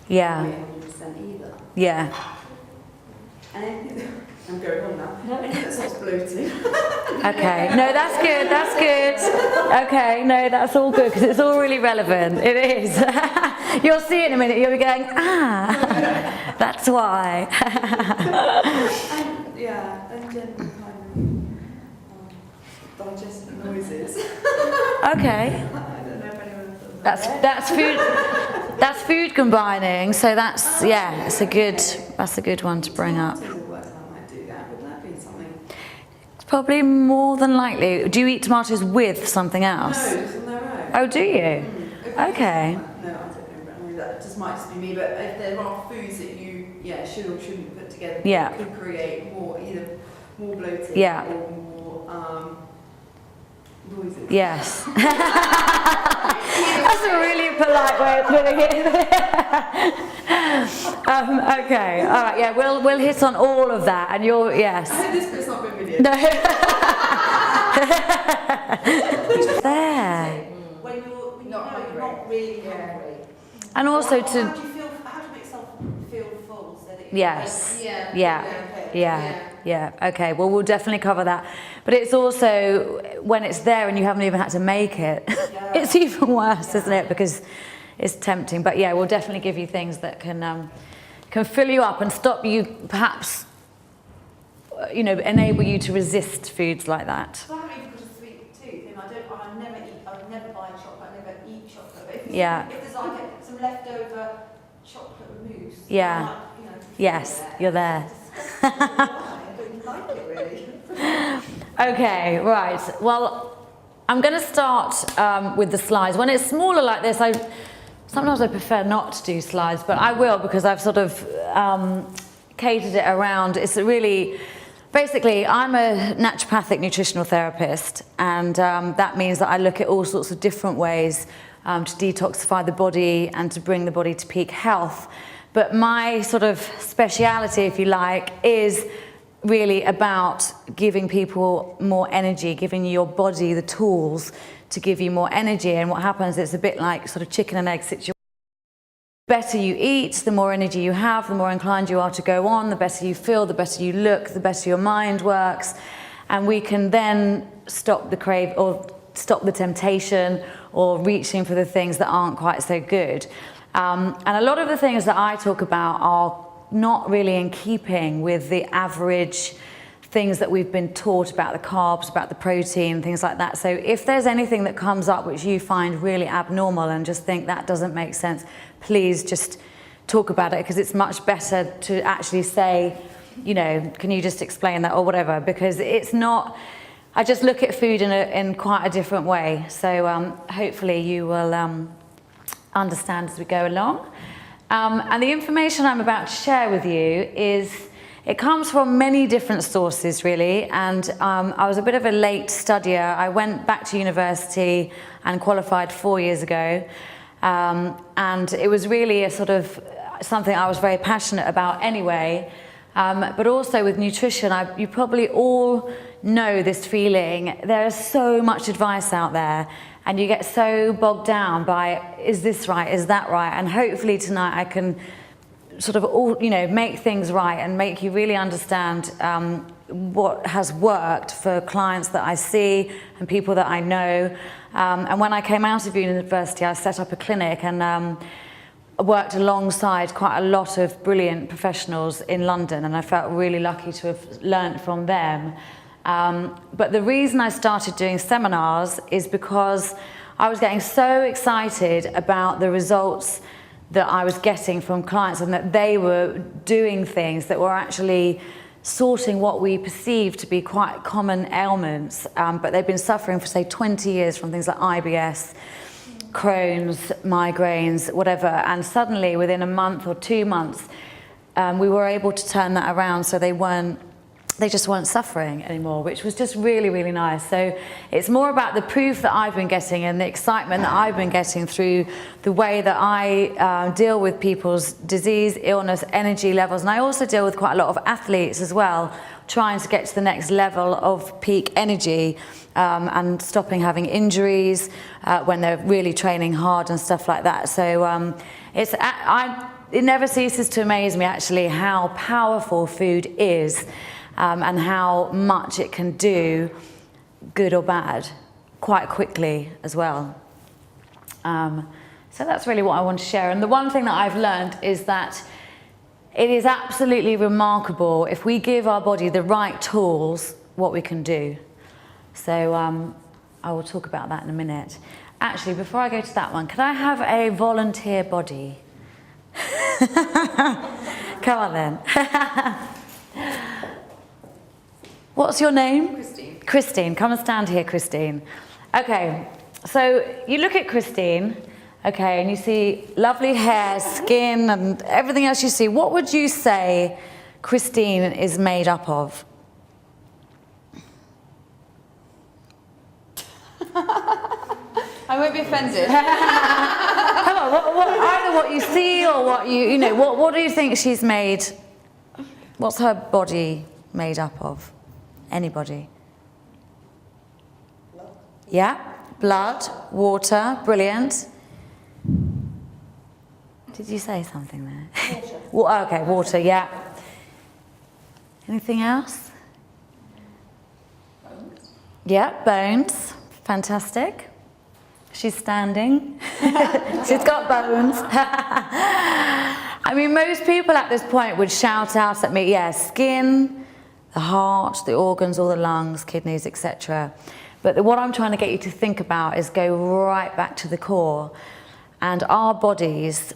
Yeah. 100% either. Yeah. And anything, I'm going on now. Anything that stops bloating. Okay. No, that's good. That's good. Okay. No, that's all good because it's all really relevant. It is. You'll see in a minute. You'll be going, that's why. And general kind of digestive noises. Okay. I don't know if anyone does that. That's food combining. So that's it's that's a good one to bring up. Probably more than likely. Do you eat tomatoes with something else? No, just on their own. Oh, do you? Okay. No, I don't know. That just might just be me. But if there are foods that you should or shouldn't put together, that could create either more bloating or more noises. Yes. That's a really polite way of putting it. Okay. All right. Yeah. We'll hit on all of that, and yes. I hope this bit's not been video. No. There. When you're not really hungry. And also How do you make yourself feel full so that you Yeah. Okay. Well, we'll definitely cover that. But it's also when it's there and you haven't even had to make it. It's even worse, isn't it? Because it's tempting. But yeah, we'll definitely give you things that can fill you up and stop you, perhaps, enable you to resist foods like that. So I haven't even got a sweet tooth, and I would never buy chocolate, I never eat chocolate. But if there's like some leftover chocolate mousse, Yes, you're there. I don't like it really. Okay, right. Well, I'm going to start with the slides. When it's smaller like this, sometimes I prefer not to do slides, but I will because I've sort of catered it around. It's really, basically, I'm a naturopathic nutritional therapist, and that means that I look at all sorts of different ways to detoxify the body and to bring the body to peak health. But my sort of speciality, if you like, is really about giving people more energy, giving your body the tools to give you more energy. And what happens, it's a bit like sort of chicken and egg situation. The better you eat, the more energy you have, the more inclined you are to go on, the better you feel, the better you look, the better your mind works. And we can then stop the crave or stop the temptation or reaching for the things that aren't quite so good. And a lot of the things that I talk about are not really in keeping with the average things that we've been taught about the carbs, about the protein, things like that. So if there's anything that comes up which you find really abnormal and just think that doesn't make sense, please just talk about it, because it's much better to actually say, can you just explain that or whatever, because it's not, I just look at food in quite a different way. So hopefully you will understand as we go along. And the information I'm about to share with you it comes from many different sources, really, and I was a bit of a late studier. I went back to university and qualified 4 years ago, and it was really a sort of something I was very passionate about anyway, but also with nutrition, you probably all know this feeling. There is so much advice out there, and you get so bogged down by, is this right, is that right? And hopefully tonight I can sort of make things right and make you really understand what has worked for clients that I see and people that I know. And when I came out of university, I set up a clinic and worked alongside quite a lot of brilliant professionals in London, and I felt really lucky to have learnt from them. But the reason I started doing seminars is because I was getting so excited about the results that I was getting from clients, and that they were doing things that were actually sorting what we perceive to be quite common ailments, but they've been suffering for, say, 20 years from things like IBS, Crohn's, migraines, whatever, and suddenly within a month or 2 months we were able to turn that around, so they just weren't suffering anymore, which was just really, really nice. So it's more about the proof that I've been getting and the excitement that I've been getting through the way that I deal with people's disease, illness, energy levels. And I also deal with quite a lot of athletes as well, trying to get to the next level of peak energy and stopping having injuries when they're really training hard and stuff like that. So it never ceases to amaze me actually how powerful food is, and how much it can do, good or bad, quite quickly as well. So that's really what I want to share. And the one thing that I've learned is that it is absolutely remarkable if we give our body the right tools, what we can do. So I will talk about that in a minute. Actually, before I go to that one, could I have a volunteer body? Come on then. What's your name? Christine. Christine, come and stand here, Christine. Okay, so you look at Christine, okay, and you see lovely hair, skin, and everything else you see. What would you say Christine is made up of? I won't be offended. Come on, either what you see or what you know, what do you think she's made? What's her body made up of? Anybody? Blood. Yeah, blood, water, brilliant. Did you say something there? Water. Okay, water, yeah. Anything else? Bones. Yeah, bones. Fantastic. She's standing. She's got bones. I mean, most people at this point would shout out at me, yeah, skin, the heart, the organs, all the lungs, kidneys, etc. But what I'm trying to get you to think about is go right back to the core. And our bodies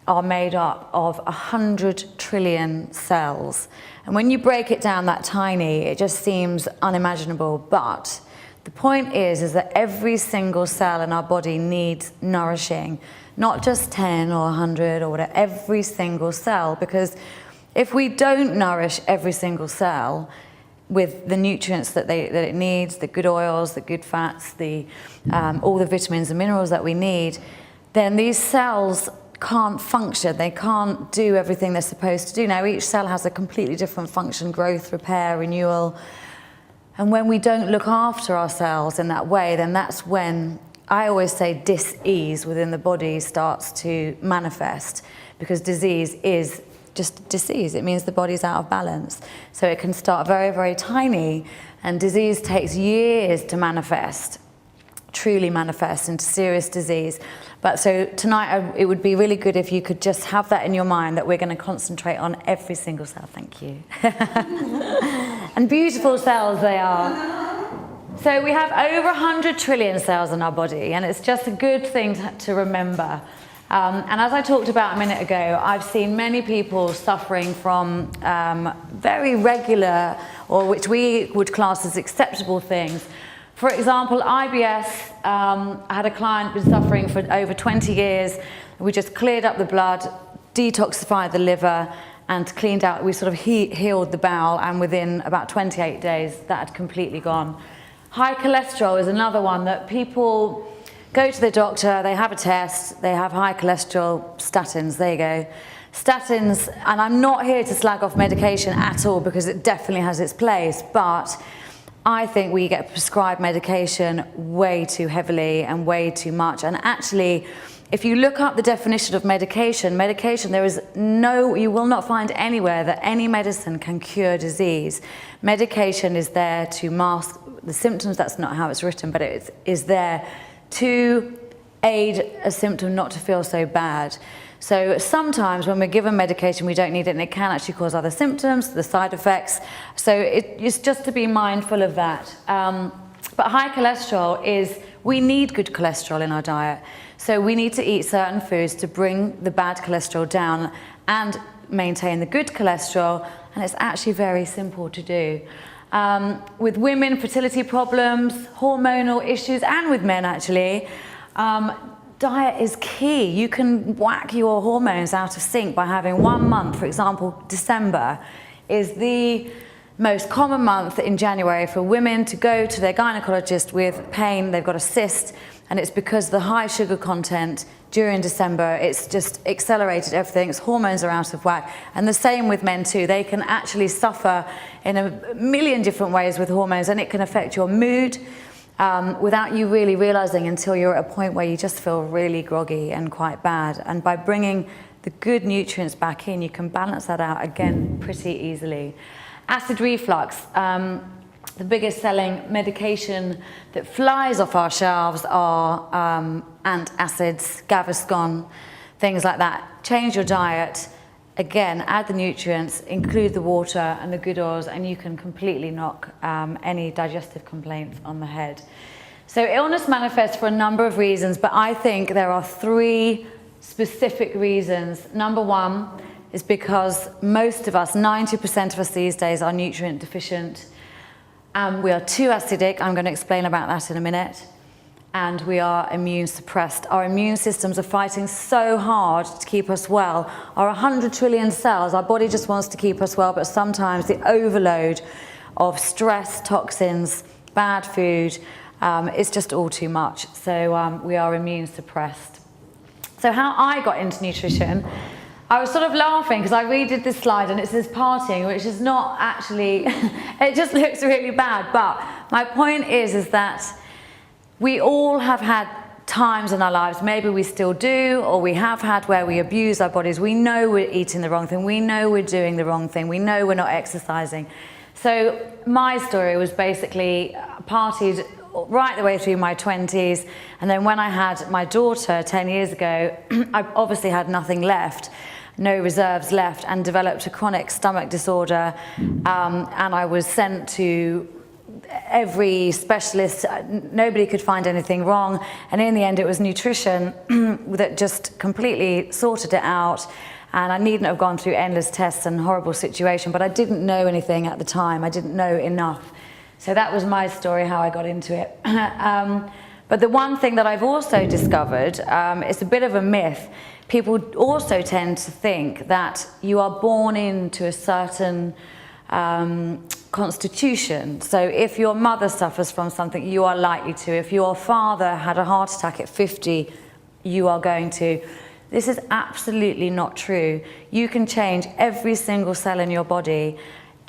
are made up of 100 trillion cells. And when you break it down that tiny, it just seems unimaginable. But the point is that every single cell in our body needs nourishing, not just 10 or 100 or whatever, every single cell, because if we don't nourish every single cell with the nutrients that it needs, the good oils, the good fats, all the vitamins and minerals that we need, then these cells can't function, they can't do everything they're supposed to do. Now each cell has a completely different function, growth, repair, renewal. And when we don't look after ourselves in that way, then that's when, I always say, dis-ease within the body starts to manifest, because disease is just disease. It means the body's out of balance. So it can start very, very tiny, and disease takes years to manifest, truly manifest into serious disease. But so tonight, it would be really good if you could just have that in your mind, that we're going to concentrate on every single cell. Thank you. And beautiful cells they are. So we have over 100 trillion cells in our body, and it's just a good thing to remember. And as I talked about a minute ago, I've seen many people suffering from very regular, or which we would class as acceptable things. For example, IBS. I had a client who's been suffering for over 20 years. We just cleared up the blood, detoxified the liver, and cleaned out, we sort of healed the bowel, and within about 28 days, that had completely gone. High cholesterol is another one that people go to the doctor, they have a test, they have high cholesterol, statins, there you go. Statins, and I'm not here to slag off medication at all, because it definitely has its place, but I think we get prescribed medication way too heavily and way too much. And actually, if you look up the definition of medication, there is you will not find anywhere that any medicine can cure disease. Medication is there to mask the symptoms. That's not how it's written, but it is there to aid a symptom not to feel so bad. So sometimes when we're given medication, we don't need it, and it can actually cause other symptoms, the side effects. So it's just to be mindful of that. But high cholesterol we need good cholesterol in our diet. So we need to eat certain foods to bring the bad cholesterol down and maintain the good cholesterol, and it's actually very simple to do. With women, fertility problems, hormonal issues, and with men actually, diet is key. You can whack your hormones out of sync by having 1 month. For example, December is the most common month in January for women to go to their gynecologist with pain. They've got a cyst, and it's because the high sugar content during December, it's just accelerated everything. Its hormones are out of whack. And the same with men too. They can actually suffer in a million different ways with hormones, and it can affect your mood, without you really realizing until you're at a point where you just feel really groggy and quite bad. And by bringing the good nutrients back in, you can balance that out again pretty easily. Acid reflux, the biggest selling medication that flies off our shelves are antacids, Gaviscon, things like that. Change your diet. Again, add the nutrients, include the water and the good oils, and you can completely knock any digestive complaints on the head. So illness manifests for a number of reasons, but I think there are 3 specific reasons. Number 1 is because most of us, 90% of us these days, are nutrient deficient. We are too acidic. I'm going to explain about that in a minute. And we are immune suppressed. Our immune systems are fighting so hard to keep us well. Our 100 trillion cells, our body just wants to keep us well, but sometimes the overload of stress, toxins, bad food, is just all too much. So we are immune suppressed. So how I got into nutrition, I was sort of laughing because I redid this slide and it says partying, which is not actually, it just looks really bad. But my point is that we all have had times in our lives, maybe we still do, or we have had, where we abuse our bodies. We know we're eating the wrong thing. We know we're doing the wrong thing. We know we're not exercising. So my story was basically partied right the way through my 20s. And then when I had my daughter 10 years ago, I obviously had nothing left, no reserves left, and developed a chronic stomach disorder. And I was sent to every specialist. Nobody could find anything wrong, and in the end it was nutrition that just completely sorted it out. And I needn't have gone through endless tests and horrible situation, but I didn't know anything at the time. I didn't know enough. So that was my story, how I got into it. But the one thing that I've also discovered, it's a bit of a myth. People also tend to think that you are born into a certain constitution. So if your mother suffers from something, you are likely to. If your father had a heart attack at 50, you are going to. This is absolutely not true. You can change every single cell in your body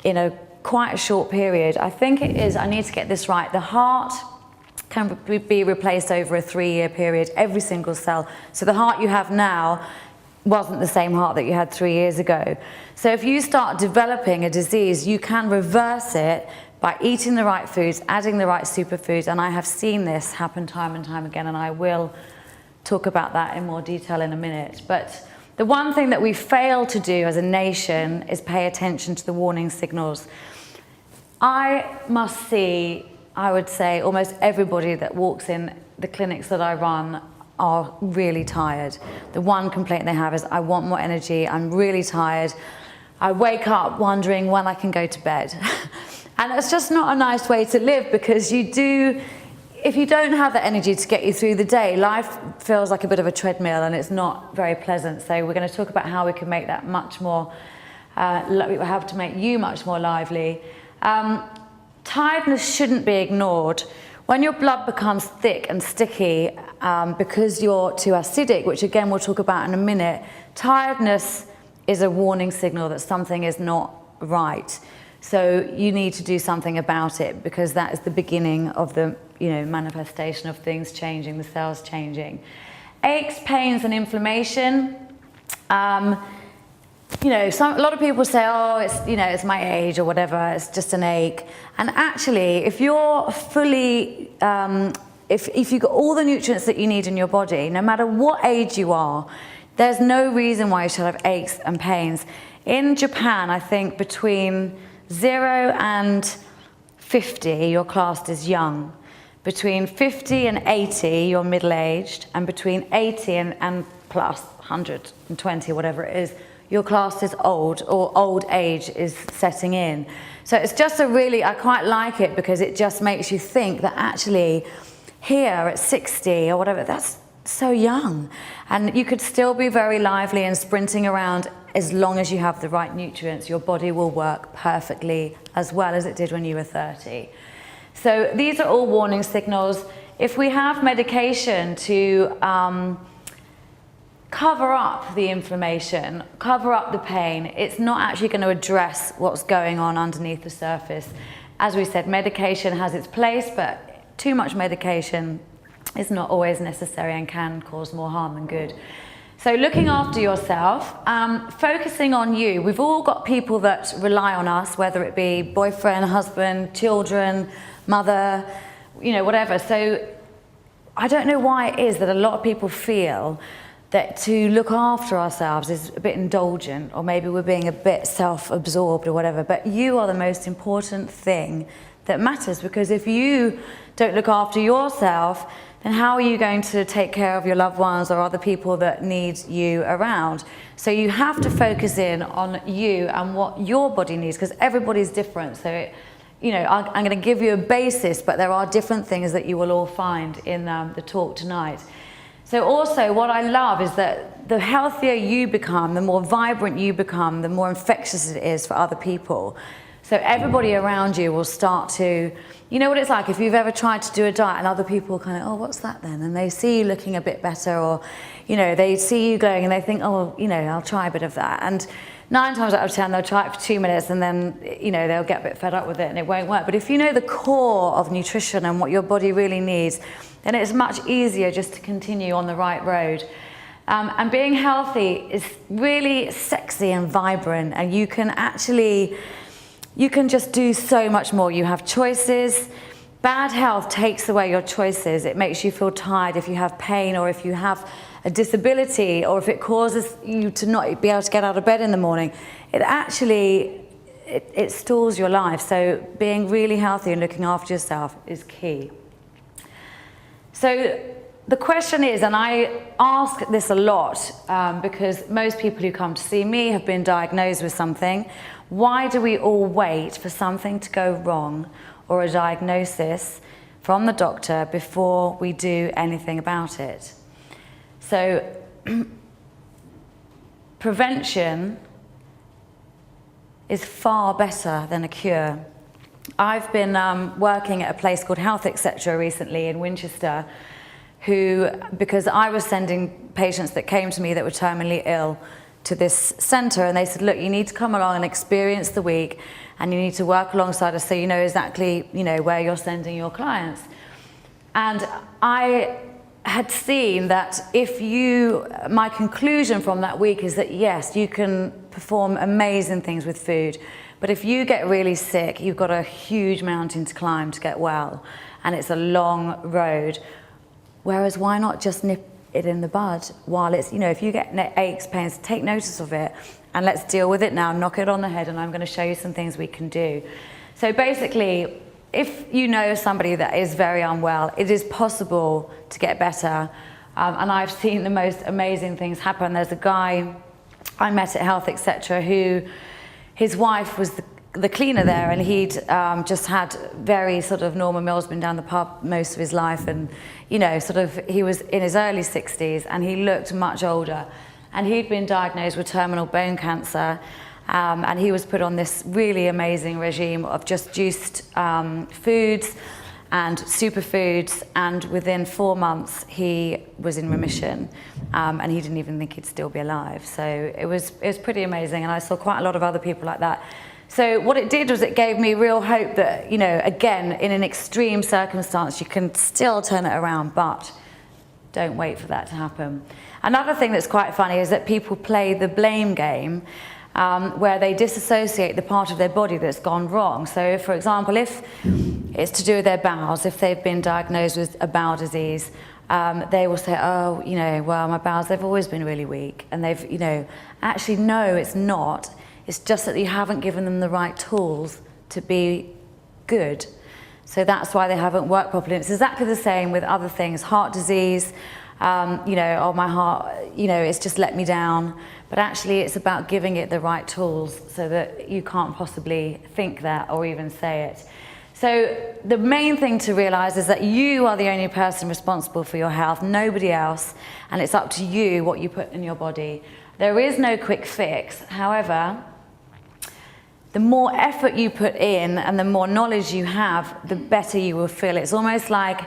in quite a short period. I think it is, I need to get this right, the heart can be replaced over a 3-year period, every single cell. So the heart you have now wasn't the same heart that you had 3 years ago. So if you start developing a disease, you can reverse it by eating the right foods, adding the right superfoods, and I have seen this happen time and time again, and I will talk about that in more detail in a minute. But the one thing that we fail to do as a nation is pay attention to the warning signals. I must see, I would say, almost everybody that walks in the clinics that I run are really tired. The one complaint they have is, I want more energy, I'm really tired. I wake up wondering when I can go to bed. And it's just not a nice way to live, because if you don't have that energy to get you through the day, life feels like a bit of a treadmill and it's not very pleasant. So we're going to talk about how we can make that much more, we have to make you much more lively. Tiredness shouldn't be ignored. When your blood becomes thick and sticky because you're too acidic, which again we'll talk about in a minute, tiredness is a warning signal that something is not right. So you need to do something about it, because that is the beginning of the manifestation of things changing, the cells changing. Aches, pains, and inflammation. A lot of people say, oh, it's my age or whatever, it's just an ache. And actually, if you're fully, if you've got all the nutrients that you need in your body, no matter what age you are, there's no reason why you should have aches and pains. In Japan, I think between 0 and 50, you're classed as young. Between 50 and 80, you're middle-aged. And between 80 and plus, 120, whatever it is, your class is old, or old age is setting in. So it's just I quite like it, because it just makes you think that actually here at 60 or whatever, that's so young. And you could still be very lively and sprinting around as long as you have the right nutrients. Your body will work perfectly as well as it did when you were 30. So these are all warning signals. If we have medication to cover up the inflammation, cover up the pain, it's not actually going to address what's going on underneath the surface. As we said, medication has its place, but too much medication is not always necessary and can cause more harm than good. So looking after yourself, focusing on you. We've all got people that rely on us, whether it be boyfriend, husband, children, mother, you know, whatever. So I don't know why it is that a lot of people feel that to look after ourselves is a bit indulgent, or maybe we're being a bit self-absorbed or whatever, but you are the most important thing that matters, because if you don't look after yourself, then how are you going to take care of your loved ones or other people that need you around? So you have to focus in on you and what your body needs, because everybody's different. So, you know, I'm going to give you a basis, but there are different things that you will all find in the talk tonight. So also what I love is that the healthier you become, the more vibrant you become, the more infectious it is for other people. So everybody around you will start to, you know what it's like if you've ever tried to do a diet and other people kind of, oh, what's that then? And they see you looking a bit better, or, you know, they see you glowing and they think, oh, you know, I'll try a bit of that. And 9 times out of 10, they'll try it for 2 minutes and then, you know, they'll get a bit fed up with it and it won't work. But if you know the core of nutrition and what your body really needs, then it's much easier just to continue on the right road. And being healthy is really sexy and vibrant, and you can actually, you can just do so much more. You have choices. Bad health takes away your choices. It makes you feel tired if you have pain, or if you have a disability, or if it causes you to not be able to get out of bed in the morning. It actually, it stalls your life. So being really healthy and looking after yourself is key. So the question is, and I ask this a lot because most people who come to see me have been diagnosed with something. Why do we all wait for something to go wrong or a diagnosis from the doctor before we do anything about it? So prevention is far better than a cure. I've been working at a place called Health Etc. recently in Winchester, because I was sending patients that came to me that were terminally ill to this centre, and they said, look, you need to come along and experience the week, and you need to work alongside us so you know exactly, you know, where you're sending your clients. And I had seen that my conclusion from that week is that yes, you can perform amazing things with food, but if you get really sick, you've got a huge mountain to climb to get well, and it's a long road. Whereas why not just nip it in the bud while it's, you know, if you get aches, pains, take notice of it, and let's deal with it now, knock it on the head, and I'm going to show you some things we can do. So basically, if you know somebody that is very unwell, it is possible to get better, and I've seen the most amazing things happen. There's a guy I met at Health Etc. who, his wife was the cleaner there, and he'd just had very sort of normal meals, been down the pub most of his life, and, you know, sort of, he was in his early 60s and he looked much older, and he'd been diagnosed with terminal bone cancer, and he was put on this really amazing regime of just juiced foods and superfoods, and within 4 months he was in remission, and he didn't even think he'd still be alive. So it was pretty amazing, and I saw quite a lot of other people like that. So what it did was it gave me real hope that, you know, again, in an extreme circumstance, you can still turn it around, but don't wait for that to happen. Another thing that's quite funny is that people play the blame game, where they disassociate the part of their body that's gone wrong. So, for example, if it's to do with their bowels, if they've been diagnosed with a bowel disease, they will say, oh, you know, well, my bowels, they've always been really weak. And they've, you know, actually, no, it's not. It's just that you haven't given them the right tools to be good. So that's why they haven't worked properly. It's exactly the same with other things. Heart disease, you know, oh, my heart, you know, it's just let me down. But actually, it's about giving it the right tools so that you can't possibly think that or even say it. So the main thing to realize is that you are the only person responsible for your health, nobody else, and it's up to you what you put in your body. There is no quick fix. However, the more effort you put in and the more knowledge you have, the better you will feel. It's almost like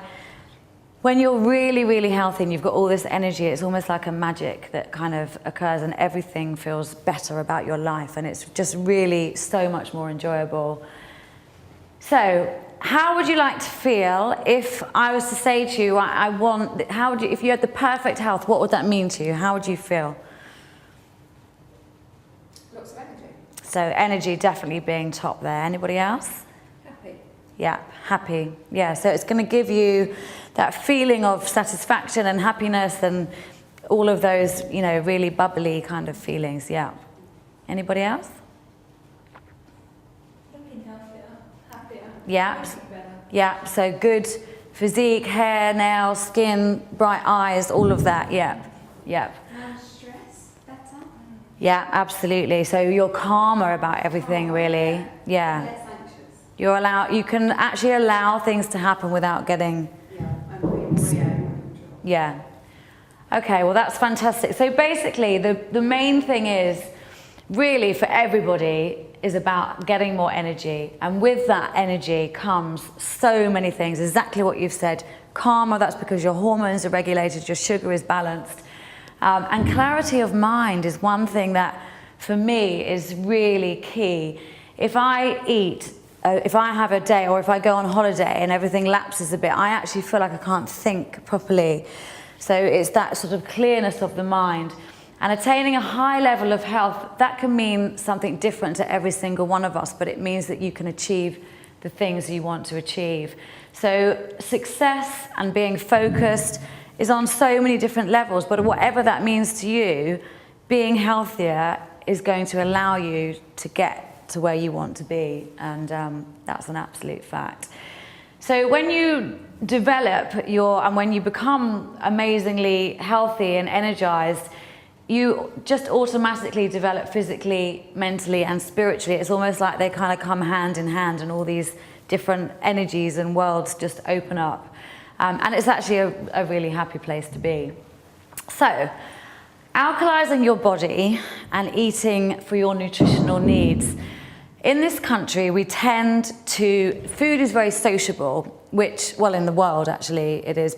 when you're really, really healthy and you've got all this energy, it's almost like a magic that kind of occurs and everything feels better about your life, and it's just really so much more enjoyable. So how would you like to feel if I was to say to you, if you had the perfect health, what would that mean to you? How would you feel? Lots of energy. So energy definitely being top there. Anybody else? Happy. Yeah, happy. Yeah, so it's going to give you that feeling of satisfaction and happiness and all of those, you know, really bubbly kind of feelings. Yeah. Anybody else? Looking healthier, happier. Yeah. Better. Yeah, so good physique, hair, nails, skin, bright eyes, all of that. Yeah. Yeah. No stress, better. Yeah, absolutely. So you're calmer about everything, really. Yeah. Less anxious. You can actually allow things to happen without getting... Yeah. Okay, well that's fantastic. So basically the main thing is really for everybody is about getting more energy. And with that energy comes so many things, exactly what you've said. Calmer, that's because your hormones are regulated, your sugar is balanced. And clarity of mind is one thing that for me is really key. If I have a day or if I go on holiday and everything lapses a bit, I actually feel like I can't think properly. So it's that sort of clearness of the mind. And attaining a high level of health, that can mean something different to every single one of us, but it means that you can achieve the things you want to achieve. So success and being focused is on so many different levels, but whatever that means to you, being healthier is going to allow you to get to where you want to be, and that's an absolute fact. So when you develop and when you become amazingly healthy and energized, you just automatically develop physically, mentally, and spiritually. It's almost like they kind of come hand in hand, and all these different energies and worlds just open up. And it's actually a really happy place to be. So, alkalizing your body and eating for your nutritional needs. In this country, food is very sociable, which, well, in the world actually it is,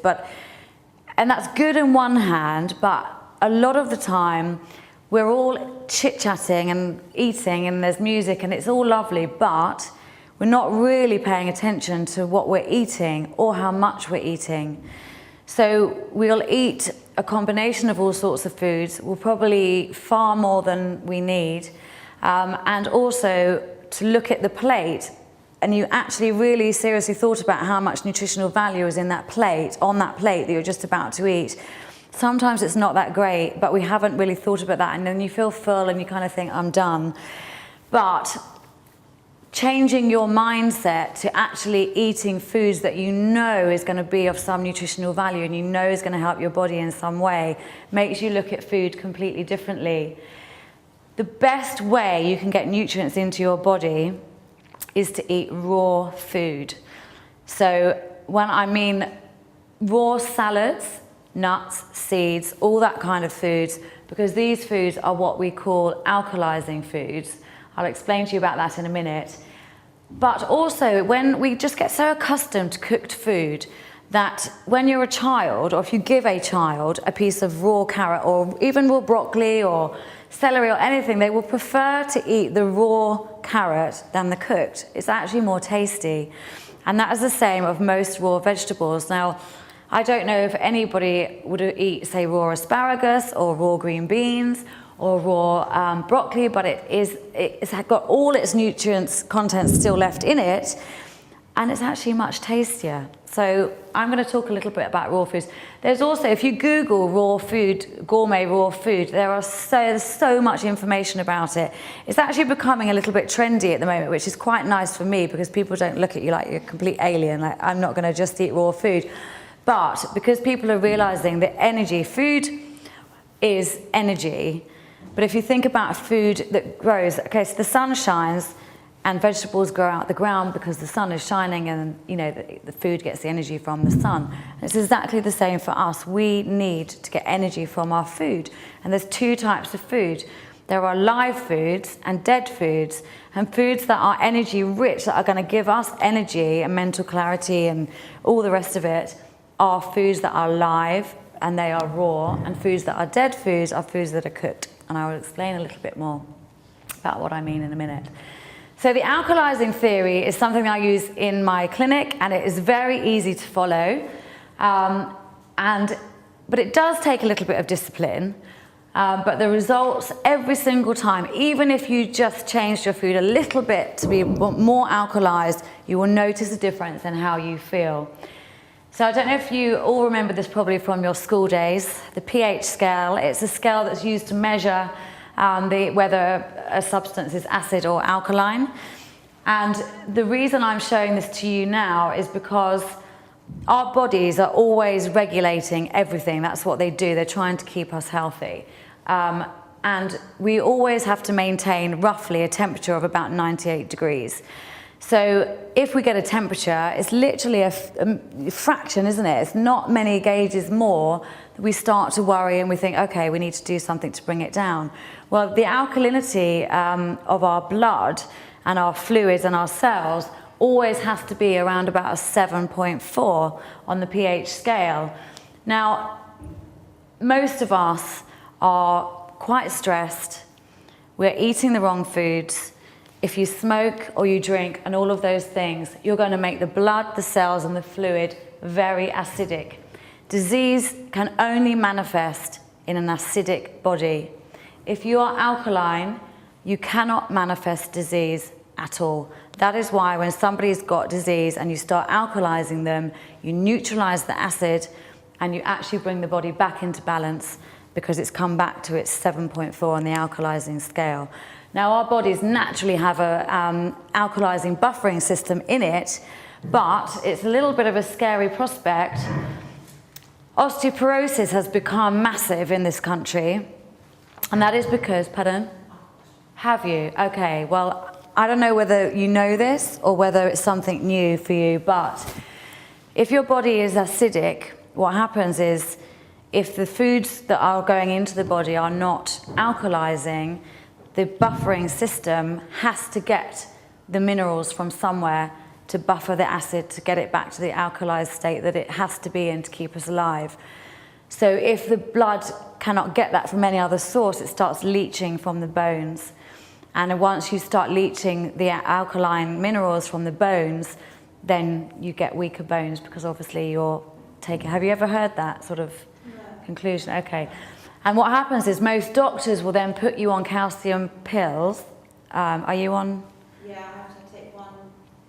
and that's good in one hand, but a lot of the time we're all chit-chatting and eating and there's music and it's all lovely, but we're not really paying attention to what we're eating or how much we're eating. So we'll eat a combination of all sorts of foods, we'll probably eat far more than we need, and also to look at the plate, and you actually really seriously thought about how much nutritional value is in that plate, on that plate that you're just about to eat. Sometimes it's not that great, but we haven't really thought about that, and then you feel full and you kind of think, I'm done. But changing your mindset to actually eating foods that you know is going to be of some nutritional value and you know is going to help your body in some way makes you look at food completely differently. The best way you can get nutrients into your body is to eat raw food. So when I mean raw salads, nuts, seeds, all that kind of foods, because these foods are what we call alkalizing foods. I'll explain to you about that in a minute. But also, when we just get so accustomed to cooked food that when you're a child, or if you give a child a piece of raw carrot or even raw broccoli or celery or anything, they will prefer to eat the raw carrot than the cooked. It's actually more tasty. And that is the same of most raw vegetables. Now, I don't know if anybody would eat, say, raw asparagus or raw green beans or raw broccoli, but it's got all its nutrients content still left in it, and it's actually much tastier. So I'm going to talk a little bit about raw foods. There's also, if you Google raw food, gourmet raw food, there's so much information about it. It's actually becoming a little bit trendy at the moment, which is quite nice for me because people don't look at you like you're a complete alien, like I'm not going to just eat raw food. But because people are realizing that food is energy. But if you think about food that grows, okay, so the sun shines and vegetables grow out the ground because the sun is shining and, you know, the food gets the energy from the sun. And it's exactly the same for us. We need to get energy from our food. And there's two types of food. There are live foods and dead foods, and foods that are energy rich, that are going to give us energy and mental clarity and all the rest of it, are foods that are live and they are raw, and foods that are dead foods are foods that are cooked. And I will explain a little bit more about what I mean in a minute. So the alkalizing theory is something I use in my clinic, and it is very easy to follow. But it does take a little bit of discipline. But the results every single time, even if you just changed your food a little bit to be more alkalized, you will notice a difference in how you feel. So I don't know if you all remember this probably from your school days, the pH scale. It's a scale that's used to measure whether a substance is acid or alkaline. And the reason I'm showing this to you now is because our bodies are always regulating everything. That's what they do. They're trying to keep us healthy. And we always have to maintain roughly a temperature of about 98 degrees. So if we get a temperature, it's literally a fraction, isn't it? It's not many gauges more. We start to worry and we think, okay, we need to do something to bring it down. Well, the alkalinity of our blood and our fluids and our cells always has to be around about a 7.4 on the pH scale. Now, most of us are quite stressed. We're eating the wrong foods. If you smoke or you drink and all of those things, you're going to make the blood, the cells, and the fluid very acidic. Disease can only manifest in an acidic body. If you are alkaline, you cannot manifest disease at all. That is why when somebody's got disease and you start alkalizing them, you neutralize the acid and you actually bring the body back into balance because it's come back to its 7.4 on the alkalizing scale. Now, our bodies naturally have a alkalizing buffering system in it, but it's a little bit of a scary prospect. Osteoporosis has become massive in this country, and that is because, pardon? Have you? Okay, well, I don't know whether you know this or whether it's something new for you, but if your body is acidic, what happens is if the foods that are going into the body are not alkalizing, the buffering system has to get the minerals from somewhere to buffer the acid to get it back to the alkalized state that it has to be in to keep us alive. So if the blood cannot get that from any other source, it starts leaching from the bones. And once you start leaching the alkaline minerals from the bones, then you get weaker bones because obviously you're taking... Have you ever heard that sort of conclusion? Okay. And what happens is most doctors will then put you on calcium pills. Are you on? Yeah, I have to take one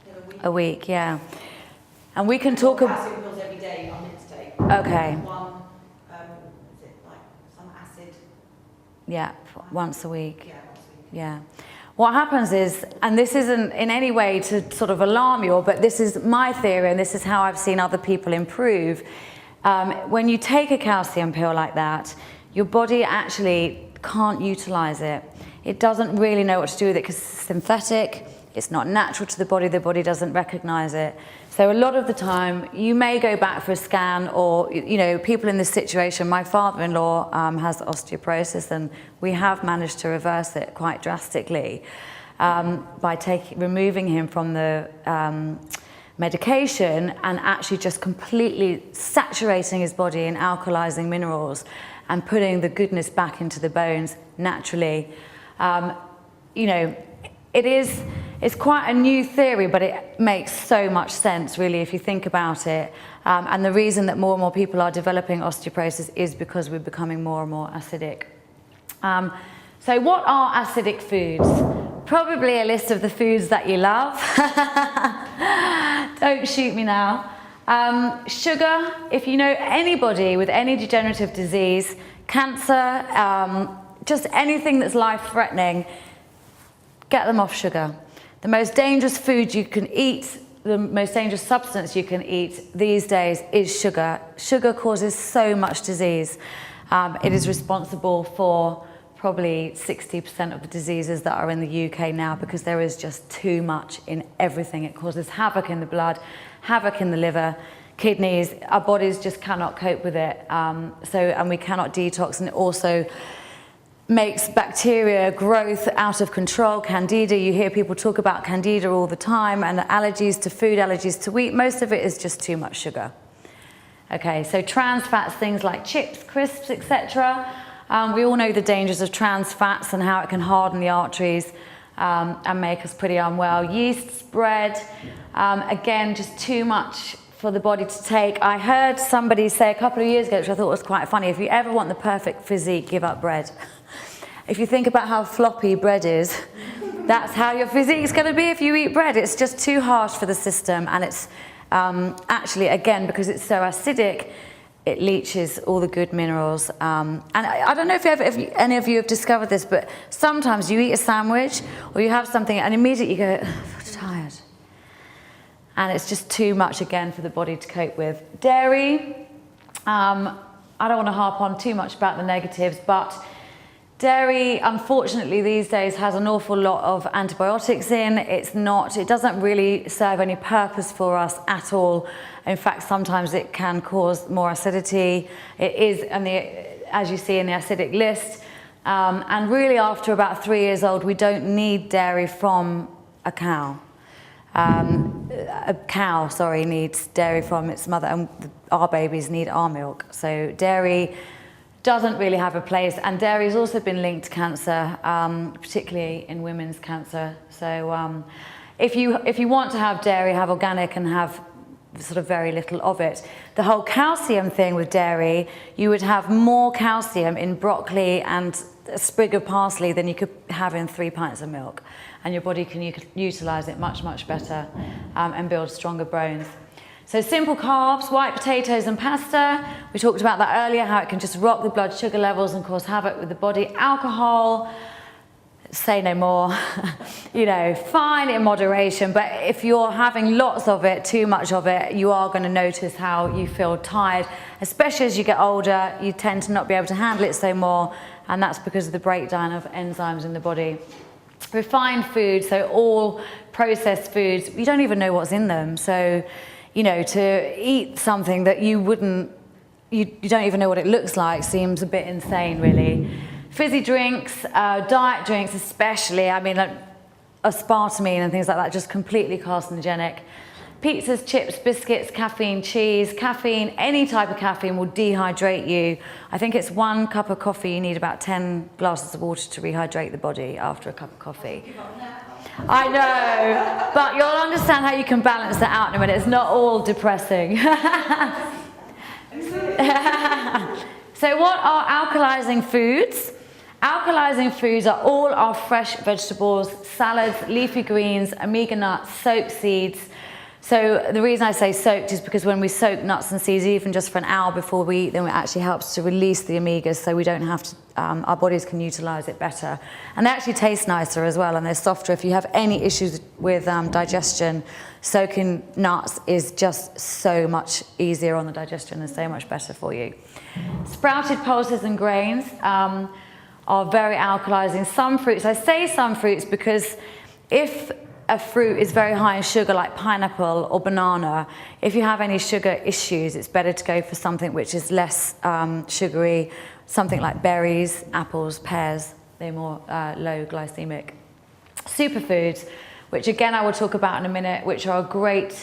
pill a week. A week, yeah. And we can talk about... Calcium pills every day I'm meant to take. Okay. One, is it like some acid? Yeah, once a week. Yeah, once a week. Yeah. What happens is, and this isn't in any way to sort of alarm you, but this is my theory and this is how I've seen other people improve. When you take a calcium pill like that, your body actually can't utilize it. It doesn't really know what to do with it because it's synthetic, it's not natural to the body doesn't recognize it. So a lot of the time, you may go back for a scan or, you know, people in this situation, my father-in-law has osteoporosis and we have managed to reverse it quite drastically by removing him from the medication and actually just completely saturating his body in alkalizing minerals and putting the goodness back into the bones naturally. You know, it's quite a new theory, but it makes so much sense, really, if you think about it. And the reason that more and more people are developing osteoporosis is because we're becoming more and more acidic. So what are acidic foods? Probably a list of the foods that you love. Don't shoot me now. Sugar, if you know anybody with any degenerative disease, cancer, just anything that's life-threatening, get them off sugar. The most dangerous food you can eat, the most dangerous substance you can eat these days is sugar. Sugar causes so much disease. It is responsible for probably 60% of the diseases that are in the UK now because there is just too much in everything. It causes havoc in the blood, havoc in the liver, kidneys. Our bodies just cannot cope with it. And we cannot detox, and it also makes bacteria growth out of control. Candida, you hear people talk about candida all the time, and allergies to food, allergies to wheat. Most of it is just too much sugar. Okay, so trans fats, things like chips, crisps, etc. We all know the dangers of trans fats and how it can harden the arteries. and make us pretty unwell. Yeast, bread, again, just too much for the body to take. I heard somebody say a couple of years ago, which I thought was quite funny, if you ever want the perfect physique, give up bread. If you think about how floppy bread is, that's how your physique's going to be if you eat bread. It's just too harsh for the system, and it's actually, again, because it's so acidic, it leaches all the good minerals. And I don't know if any of you have discovered this, but sometimes you eat a sandwich or you have something and immediately you go, I'm tired. And it's just too much, again, for the body to cope with. Dairy, I don't want to harp on too much about the negatives, but dairy, unfortunately, these days has an awful lot of antibiotics in. It doesn't really serve any purpose for us at all. In fact, sometimes it can cause more acidity. It is, as you see in the acidic list. And really, after about 3 years old, we don't need dairy from a cow. A cow needs dairy from its mother, and our babies need our milk. So dairy doesn't really have a place, and dairy has also been linked to cancer, particularly in women's cancer. So if you want to have dairy, have organic and have sort of very little of it. The whole calcium thing with dairy, you would have more calcium in broccoli and a sprig of parsley than you could have in 3 pints of milk, and your body can utilize it much, much better and build stronger bones. So simple carbs, white potatoes and pasta. We talked about that earlier, how it can just rock the blood sugar levels and cause havoc with the body. Alcohol, say no more. Fine in moderation, but if you're having lots of it, too much of it, you are going to notice how you feel tired. Especially as you get older, you tend to not be able to handle it so more, and that's because of the breakdown of enzymes in the body. Refined foods, so all processed foods, you don't even know what's in them. So, to eat something that you don't even know what it looks like seems a bit insane, really. Fizzy drinks, diet drinks especially, like aspartame and things like that, just completely carcinogenic. Pizzas, chips, biscuits, caffeine, cheese. Caffeine, any type of caffeine will dehydrate you. I think it's 1 cup of coffee, you need about 10 glasses of water to rehydrate the body after a cup of coffee. I know, but you'll understand how you can balance that out in a minute. It's not all depressing. So what are alkalizing foods? Alkalizing foods are all our fresh vegetables, salads, leafy greens, omega nuts, soaked seeds. So the reason I say soaked is because when we soak nuts and seeds, even just for an hour before we eat them, it actually helps to release the omegas, so we don't have to, our bodies can utilize it better. And they actually taste nicer as well, and they're softer. If you have any issues with digestion, soaking nuts is just so much easier on the digestion and so much better for you. Sprouted pulses and grains are very alkalizing. Some fruits, I say some fruits because if a fruit is very high in sugar, like pineapple or banana, if you have any sugar issues, it's better to go for something which is less sugary, something like berries, apples, pears. They're more low glycemic. Superfoods, which again I will talk about in a minute, which are a great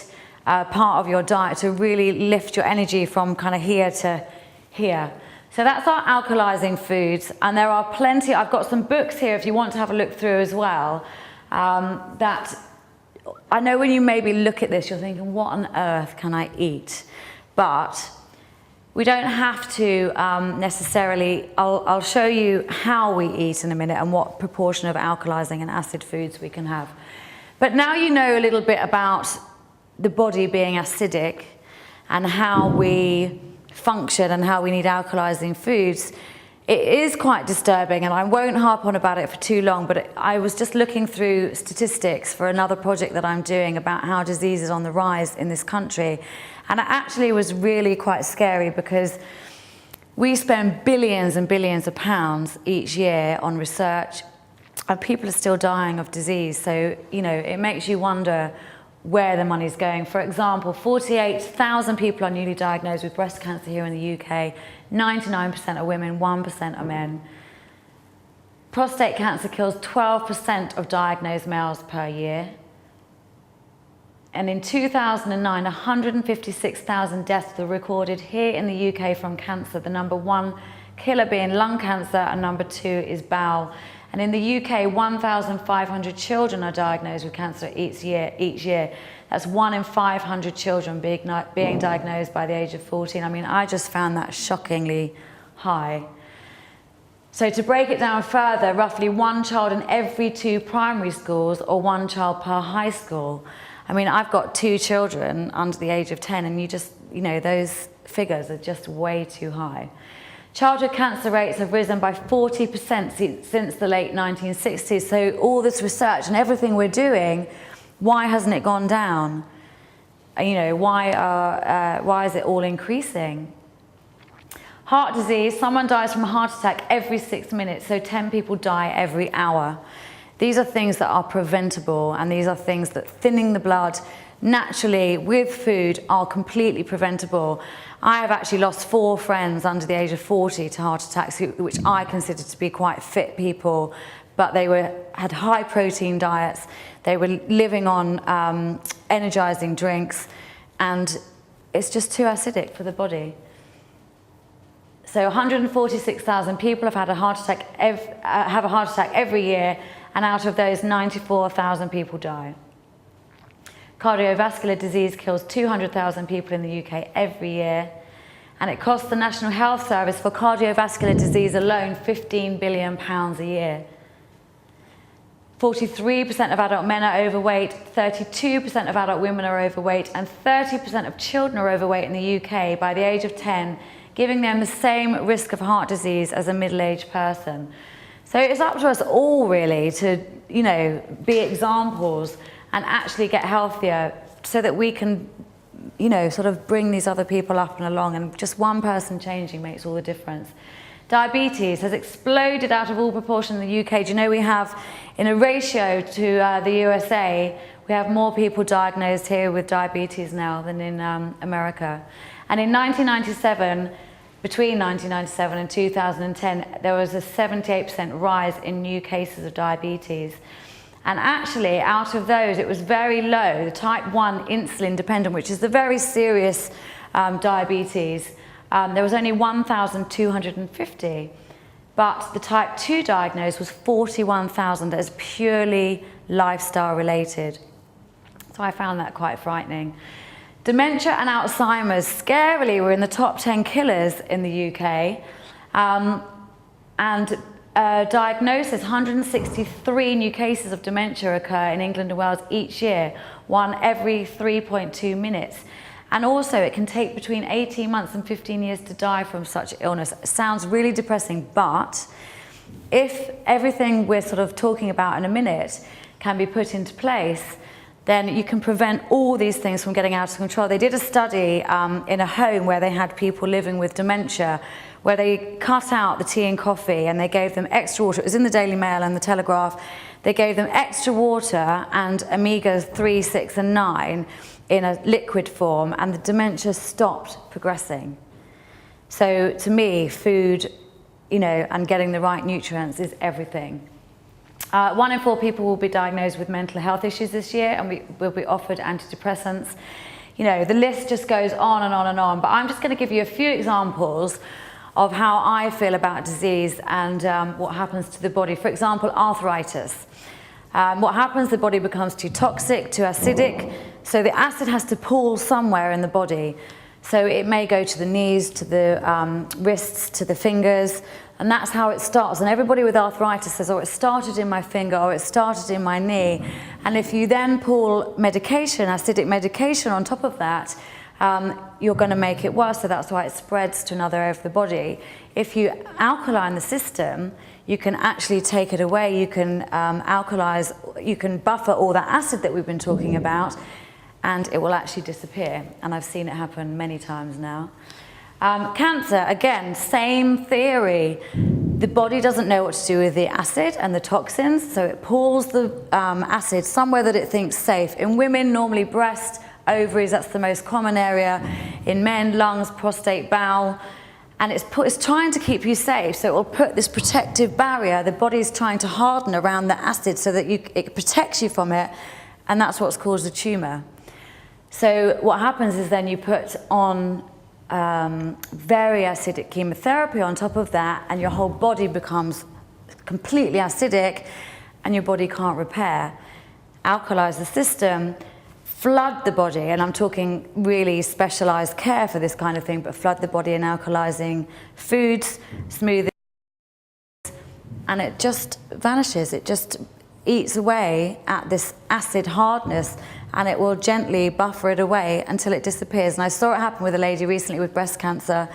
part of your diet to really lift your energy from kind of here to here. So that's our alkalizing foods, and there are plenty. I've got some books here if you want to have a look through as well. That I know when you maybe look at this, you're thinking, what on earth can I eat? But we don't have to necessarily. I'll show you how we eat in a minute and what proportion of alkalizing and acid foods we can have. But now you know a little bit about the body being acidic and how we function and how we need alkalizing foods. It is quite disturbing, and I won't harp on about it for too long, but I was just looking through statistics for another project that I'm doing about how disease is on the rise in this country, and it actually was really quite scary because we spend billions and billions of pounds each year on research, and people are still dying of disease. So, it makes you wonder where the money's going. For example, 48,000 people are newly diagnosed with breast cancer here in the UK. 99% are women, 1% are men. Prostate cancer kills 12% of diagnosed males per year. And in 2009, 156,000 deaths were recorded here in the UK from cancer, the number 1 killer being lung cancer, and number 2 is bowel. And in the UK, 1,500 children are diagnosed with cancer each year. That's 1 in 500 children being diagnosed by the age of 14. I mean, I just found that shockingly high. So to break it down further, roughly 1 child in every 2 primary schools or 1 child per high school. I mean, I've got 2 children under the age of 10, and you know, those figures are just way too high. Childhood cancer rates have risen by 40% since the late 1960s. So all this research and everything we're doing, why hasn't it gone down? You know, why is it all increasing? Heart disease, someone dies from a heart attack every 6 minutes, so 10 people die every hour. These are things that are preventable, and these are things that thinning the blood naturally with food are completely preventable. I have actually lost 4 friends under the age of 40 to heart attacks, which I consider to be quite fit people, but they had high protein diets, they were living on energizing drinks, and it's just too acidic for the body. So 146,000 people have had a heart attack every year, and out of those, 94,000 people die. Cardiovascular disease kills 200,000 people in the UK every year, and it costs the National Health Service for cardiovascular disease alone £15 billion a year. 43% of adult men are overweight, 32% of adult women are overweight, and 30% of children are overweight in the UK by the age of 10, giving them the same risk of heart disease as a middle-aged person. So it's up to us all really to, you know, be examples and actually get healthier so that we can, you know, sort of bring these other people up and along, and just one person changing makes all the difference. Diabetes has exploded out of all proportion in the UK. Do you know we have, in a ratio to the USA, we have more people diagnosed here with diabetes now than in America. And in 1997, between 1997 and 2010, there was a 78% rise in new cases of diabetes. And actually, out of those, it was very low. The type 1 insulin dependent, which is the very serious diabetes, there was only 1,250. But the type 2 diagnosed was 41,000 as purely lifestyle related. So I found that quite frightening. Dementia and Alzheimer's, scarily, were in the top 10 killers in the UK. Diagnosis, 163 new cases of dementia occur in England and Wales each year, 1 every 3.2 minutes. And also, it can take between 18 months and 15 years to die from such illness. It sounds really depressing, but if everything we're sort of talking about in a minute can be put into place, then you can prevent all these things from getting out of control. They did a study in a home where they had people living with dementia, where they cut out the tea and coffee and they gave them extra water. It was in the Daily Mail and the Telegraph. They gave them extra water and omega-3, 6 and 9 in a liquid form, and the dementia stopped progressing. So to me, food, you know, and getting the right nutrients is everything. 1 in 4 people will be diagnosed with mental health issues this year, and we will be offered antidepressants. You know, the list just goes on and on and on, but I'm just going to give you a few examples of how I feel about disease and what happens to the body. For example, arthritis. What happens, the body becomes too toxic, too acidic, so the acid has to pool somewhere in the body. So it may go to the knees, to the wrists, to the fingers, and that's how it starts. And everybody with arthritis says, oh, it started in my finger, or it started in my knee. And if you then pull medication, acidic medication on top of that, you're going to make it worse. So that's why it spreads to another area of the body. If you alkaline the system, you can actually take it away. You can alkalize, you can buffer all that acid that we've been talking about, and it will actually disappear. And I've seen it happen many times now. Cancer, again, same theory. The body doesn't know what to do with the acid and the toxins, so it pulls the acid somewhere that it thinks safe. In women, normally breast, ovaries, that's the most common area. In men, lungs, prostate, bowel. And it's trying to keep you safe, so it will put this protective barrier. The body's trying to harden around the acid so that it protects you from it, and that's what's caused the tumour. So what happens is then you put on very acidic chemotherapy on top of that, and your whole body becomes completely acidic and your body can't repair. Alkalize the system, flood the body, and I'm talking really specialized care for this kind of thing, but flood the body in alkalizing foods, smoothies, and it just vanishes. It just eats away at this acid hardness, and it will gently buffer it away until it disappears. And I saw it happen with a lady recently with breast cancer.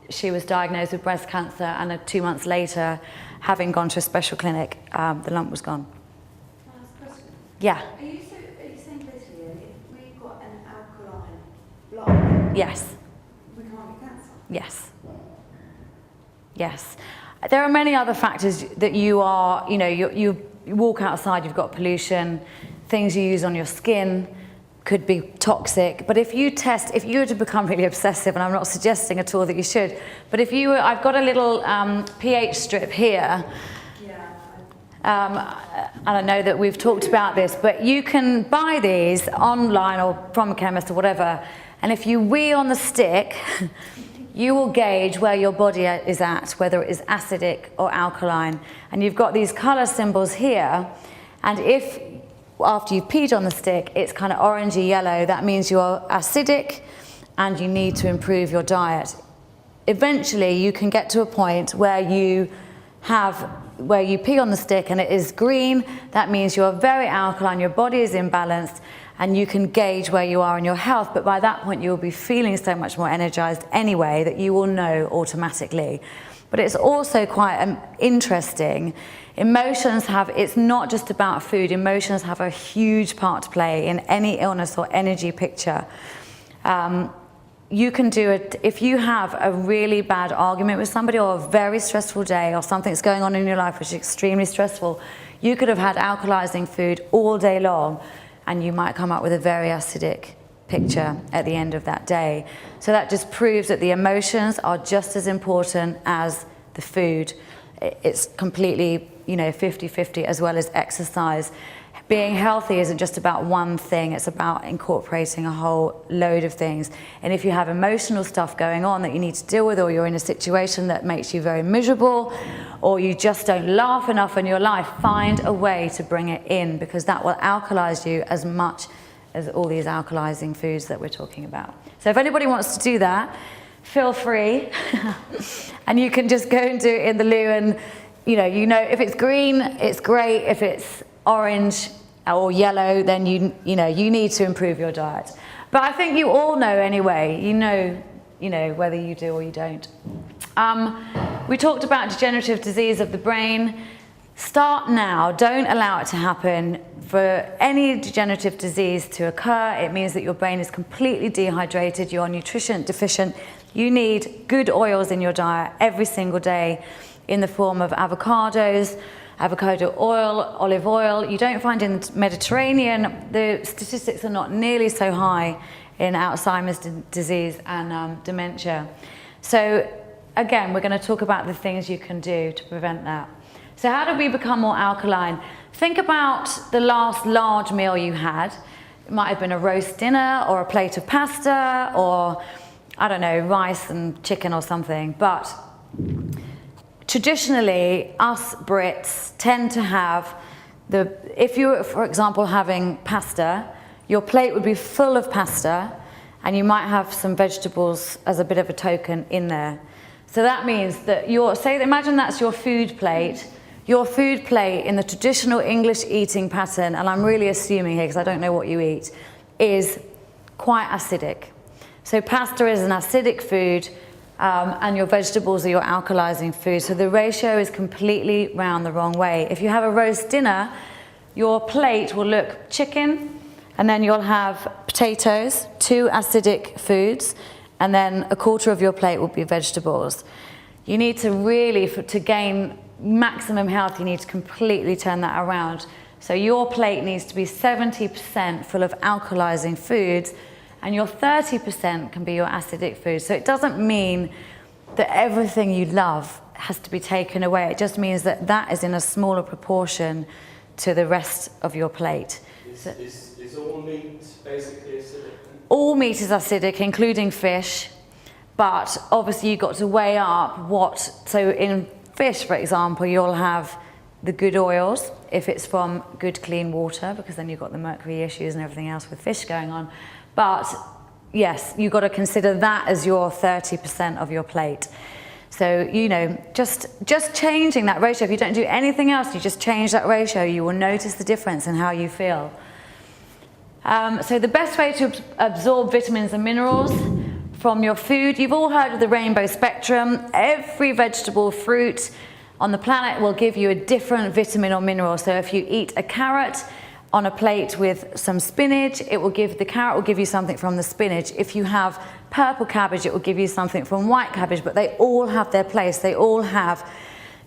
She was diagnosed with breast cancer, and 2 months later, having gone to a special clinic, the lump was gone. Can I ask a question? Yeah. Are you saying basically if we've got an alkaline block, Yes. we can't get cancer? Yes. Yes. There are many other factors that you are, you walk outside, you've got pollution, things you use on your skin could be toxic. But if you were to become really obsessive, and I'm not suggesting at all that you should, but if you were, I've got a little pH strip here. And I know that we've talked about this, but you can buy these online or from a chemist or whatever, and if you wee on the stick, you will gauge where your body is at, whether it is acidic or alkaline. And you've got these color symbols here, and if after you've peed on the stick, it's kind of orangey yellow, that means you're acidic and you need to improve your diet. Eventually, you can get to a point where you pee on the stick and it is green, that means you're very alkaline, your body is imbalanced, and you can gauge where you are in your health, but by that point you will be feeling so much more energized anyway that you will know automatically. But it's also quite interesting. Emotions it's not just about food, emotions have a huge part to play in any illness or energy picture. You can do it if you have a really bad argument with somebody or a very stressful day or something's going on in your life which is extremely stressful. You could have had alkalizing food all day long and you might come up with a very acidic picture at the end of that day. So that just proves that the emotions are just as important as the food. It's completely, 50-50, as well as exercise. Being healthy isn't just about one thing, it's about incorporating a whole load of things. And if you have emotional stuff going on that you need to deal with, or you're in a situation that makes you very miserable, or you just don't laugh enough in your life, find a way to bring it in, because that will alkalize you as much as all these alkalizing foods that we're talking about. So if anybody wants to do that, feel free. And you can just go and do it in the loo, and if it's green, it's great. If it's orange or yellow, then you need to improve your diet. But I think you all know anyway, you know whether you do or you don't. We talked about degenerative disease of the brain. Start now, don't allow it to happen. For any degenerative disease to occur, it means that your brain is completely dehydrated, you're nutrition deficient. You need good oils in your diet every single day in the form of avocados, avocado oil, olive oil. You don't find in the Mediterranean, the statistics are not nearly so high in Alzheimer's disease and dementia. So again, we're going to talk about the things you can do to prevent that. So how do we become more alkaline? Think about the last large meal you had. It might have been a roast dinner or a plate of pasta or, I don't know, rice and chicken or something. But traditionally, us Brits tend to have if you were, for example, having pasta, your plate would be full of pasta and you might have some vegetables as a bit of a token in there. So that means that imagine that's your food plate. Your food plate in the traditional English eating pattern, and I'm really assuming here because I don't know what you eat, is quite acidic. So pasta is an acidic food, and your vegetables are your alkalizing food. So the ratio is completely round the wrong way. If you have a roast dinner, your plate will look chicken, and then you'll have potatoes, 2 acidic foods, and then a quarter of your plate will be vegetables. You need to really, to gain maximum health, you need to completely turn that around. So your plate needs to be 70% full of alkalizing foods, and your 30% can be your acidic foods. So it doesn't mean that everything you love has to be taken away. It just means that that is in a smaller proportion to the rest of your plate. Is all meat basically acidic? All meat is acidic, including fish, but obviously you've got to weigh up so in fish, for example, you'll have the good oils if it's from good clean water, because then you've got the mercury issues and everything else with fish going on. But yes, you've got to consider that as your 30% of your plate. So, you know, just changing that ratio. If you don't do anything else, you just change that ratio, you will notice the difference in how you feel. So the best way to absorb vitamins and minerals from your food, you've all heard of the rainbow spectrum. Every vegetable, fruit on the planet will give you a different vitamin or mineral. So if you eat a carrot on a plate with some spinach, the carrot will give you something from the spinach. If you have purple cabbage, it will give you something from white cabbage, but they all have their place. They all have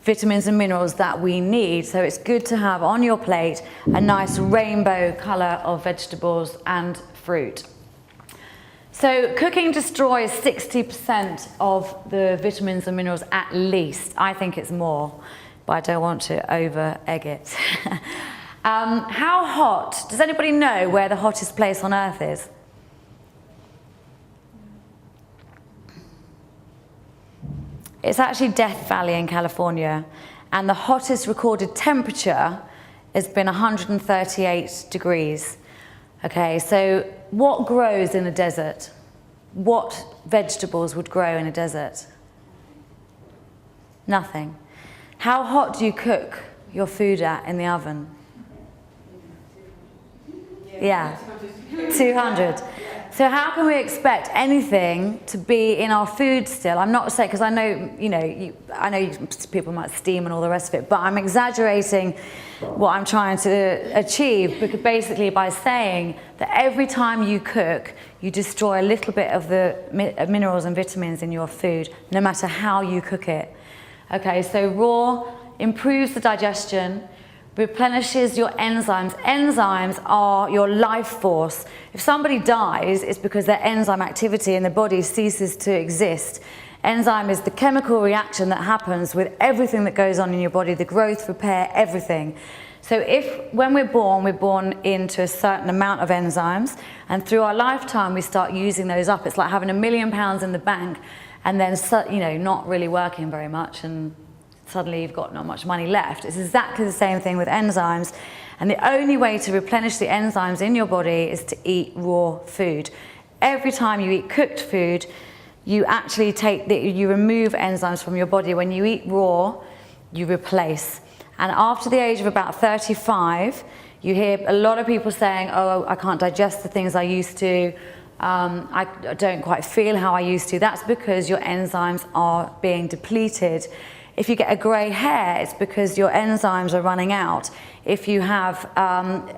vitamins and minerals that we need. So it's good to have on your plate a nice rainbow color of vegetables and fruit. So cooking destroys 60% of the vitamins and minerals at least. I think it's more, but I don't want to over egg it. How hot? Does anybody know where the hottest place on Earth is? It's actually Death Valley in California, and the hottest recorded temperature has been 138 degrees. Okay, so what grows in a desert? What vegetables would grow in a desert? Nothing. How hot do you cook your food at in the oven? Yeah, 200. So how can we expect anything to be in our food still? I'm not saying, because I know, people might steam and all the rest of it, but I'm exaggerating what I'm trying to achieve, because basically by saying that every time you cook, you destroy a little bit of the minerals and vitamins in your food, no matter how you cook it. Okay, so raw improves the digestion, replenishes your enzymes. Enzymes are your life force. If somebody dies, it's because their enzyme activity in the body ceases to exist. Enzyme is the chemical reaction that happens with everything that goes on in your body, the growth, repair, everything. So when we're born into a certain amount of enzymes, and through our lifetime we start using those up. It's like having £1 million in the bank and then, not really working very much, and suddenly you've got not much money left. It's exactly the same thing with enzymes. And the only way to replenish the enzymes in your body is to eat raw food. Every time you eat cooked food, you actually you remove enzymes from your body. When you eat raw, you replace. And after the age of about 35, you hear a lot of people saying, oh, I can't digest the things I used to. I don't quite feel how I used to. That's because your enzymes are being depleted. If you get a grey hair, it's because your enzymes are running out. If you have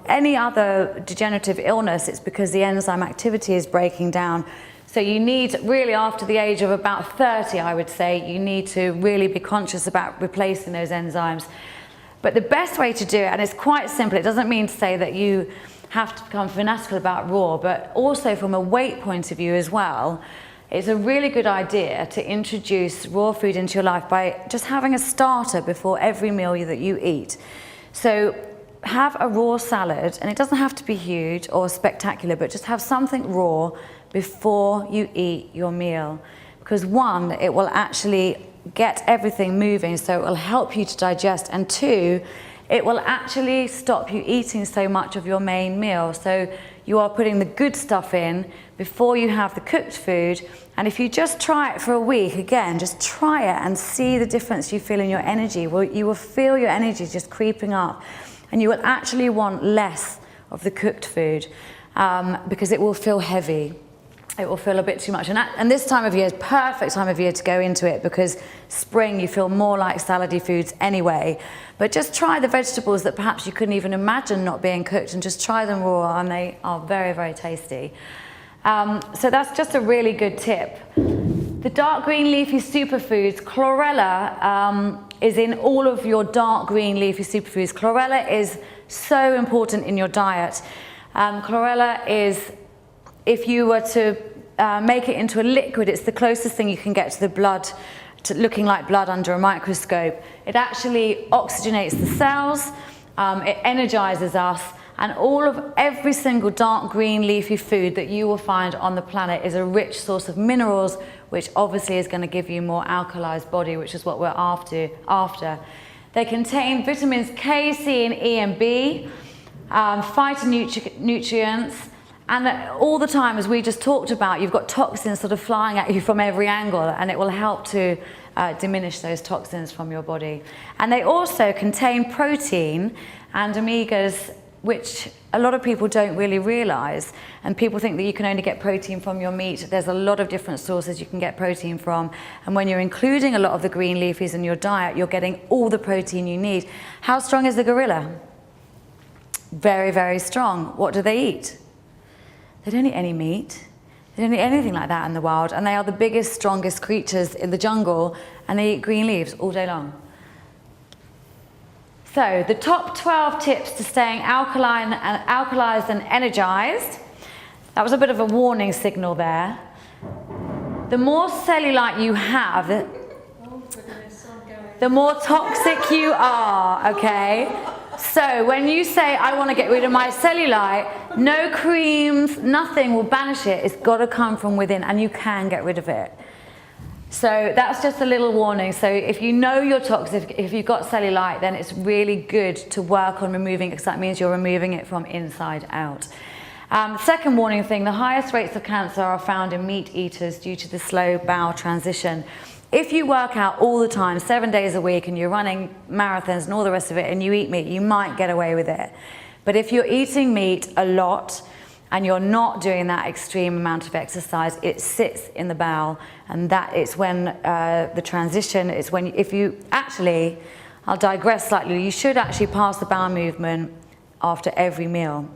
any other degenerative illness, it's because the enzyme activity is breaking down. So you need, really after the age of about 30, I would say, you need to really be conscious about replacing those enzymes. But the best way to do it, and it's quite simple, it doesn't mean to say that you have to become fanatical about raw, but also from a weight point of view as well, it's a really good idea to introduce raw food into your life by just having a starter before every meal that you eat. So have a raw salad, and it doesn't have to be huge or spectacular, but just have something raw before you eat your meal. Because one, it will actually get everything moving, so it will help you to digest, and two, it will actually stop you eating so much of your main meal. So you are putting the good stuff in before you have the cooked food. And if you just try it for a week, again, just try it and see the difference you feel in your energy. Well, you will feel your energy just creeping up, and you will actually want less of the cooked food because it will feel heavy. It will feel a bit too much. And this time of year is perfect time of year to go into it, because spring you feel more like salady foods anyway. But just try the vegetables that perhaps you couldn't even imagine not being cooked, and just try them raw, and they are very, very tasty. So that's just a really good tip. The dark green leafy superfoods, chlorella is in all of your dark green leafy superfoods. Chlorella is so important in your diet. Chlorella is, if you were to make it into a liquid, it's the closest thing you can get to the blood, to looking like blood under a microscope. It actually oxygenates the cells, it energizes us, And every single dark green leafy food that you will find on the planet is a rich source of minerals, which obviously is going to give you more alkalized body, which is what we're after. They contain vitamins K, C, and E and B, phytonutrients, and all the time, as we just talked about, you've got toxins sort of flying at you from every angle, and it will help to diminish those toxins from your body. And they also contain protein and omegas, which a lot of people don't really realize, and people think that you can only get protein from your meat. There's a lot of different sources you can get protein from, and when you're including a lot of the green leafies in your diet, you're getting all the protein you need. How strong is the gorilla? Very, very strong. What do they eat? They don't eat any meat. They don't eat anything like that in the wild, and they are the biggest, strongest creatures in the jungle, and they eat green leaves all day long. So the top 12 tips to staying alkalized and energized. That was a bit of a warning signal there. The more cellulite you have, the more toxic you are, okay? So when you say, I want to get rid of my cellulite, no creams, nothing will banish it. It's got to come from within, and you can get rid of it. So that's just a little warning. So if you know you're toxic, if you've got cellulite, then it's really good to work on removing it, because that means you're removing it from inside out. Second warning thing, the highest rates of cancer are found in meat eaters due to the slow bowel transition. If you work out all the time, 7 days a week, and you're running marathons and all the rest of it, and you eat meat, you might get away with it. But if you're eating meat a lot, and you're not doing that extreme amount of exercise, it sits in the bowel, and that is when the transition is when, if you actually, I'll digress slightly, you should actually pass the bowel movement after every meal,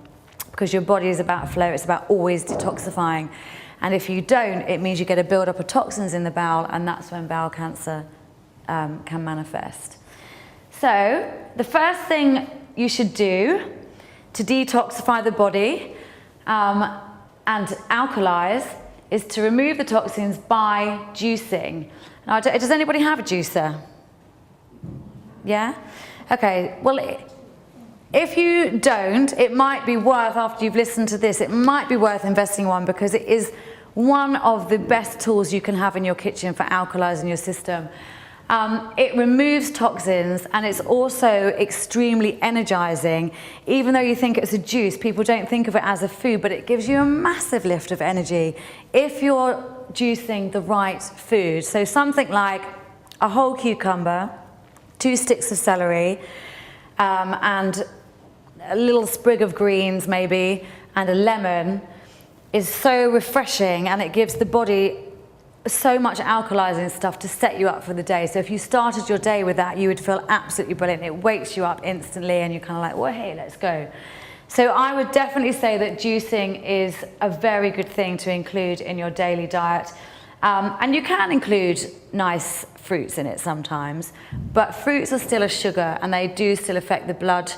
because your body is about flow, it's about always detoxifying. And if you don't, it means you get a build-up of toxins in the bowel, and that's when bowel cancer can manifest. So the first thing you should do to detoxify the body and alkalize is to remove the toxins by juicing. Now, does anybody have a juicer? Yeah? Okay, well, if you don't, it might be worth, after you've listened to this, it might be worth investing in one, because it is one of the best tools you can have in your kitchen for alkalizing your system. It removes toxins, and it's also extremely energizing. Even though you think it's a juice, people don't think of it as a food, but it gives you a massive lift of energy if you're juicing the right food. So something like a whole cucumber, 2 sticks of celery, and a little sprig of greens maybe, and a lemon is so refreshing, and it gives the body so much alkalizing stuff to set you up for the day. So if you started your day with that, you would feel absolutely brilliant. It wakes you up instantly, and you're kind of like, well, hey, let's go. So I would definitely say that juicing is a very good thing to include in your daily diet. And you can include nice fruits in it sometimes, but fruits are still a sugar, and they do still affect the blood,